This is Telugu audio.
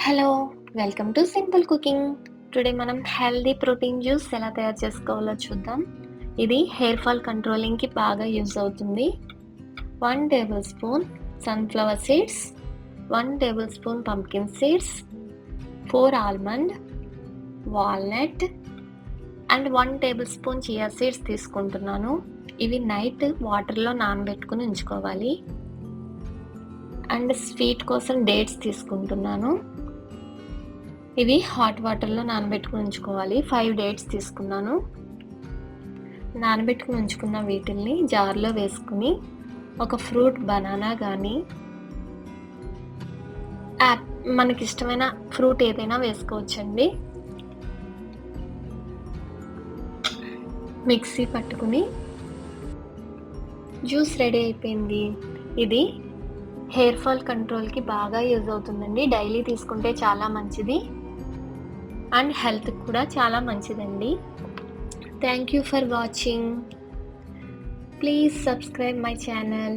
Hello! Welcome to simple cooking. Today మనం హెల్తీ ప్రోటీన్ జ్యూస్ ఎలా తయారు చేసుకోవాలో చూద్దాం. ఇది హెయిర్ ఫాల్ కంట్రోలింగ్‌కి బాగా యూజ్ అవుతుంది. 1 table spoon sunflower seeds, 1 table spoon pumpkin seeds, 4 almond, walnut and 1 table spoon chia seeds తీసుకుంటున్నాను. ఇవి నైట్ వాటర్‌లో నానబెట్టుకొని ఉంచుకోవాలి. అండ్ స్వీట్ కోసం డేట్స్ తీసుకుంటున్నాను. ఇవి హాట్ వాటర్‌లో నానబెట్టుకొని ఉంచుకోవాలి. 5 డేట్స్ తీసుకున్నాను. నానబెట్టుకొని ఉంచుకున్న వీటిల్ని జార్‌లో వేసుకొని ఒక ఫ్రూట్ బనానా గానీ, యాప్ మనకిష్టమైన ఫ్రూట్ ఏదైనా వేసుకోవచ్చండి. మిక్సీ పట్టుకుని జ్యూస్ రెడీ అయిపోయింది. ఇది హెయిర్ ఫాల్ కంట్రోల్‌కి బాగా యూజ్ అవుతుందండి. డైలీ తీసుకుంటే చాలా మంచిది. అండ్ హెల్త్‌కి కూడా చాలా మంచిదండి. Thank you for watching. Please subscribe my channel.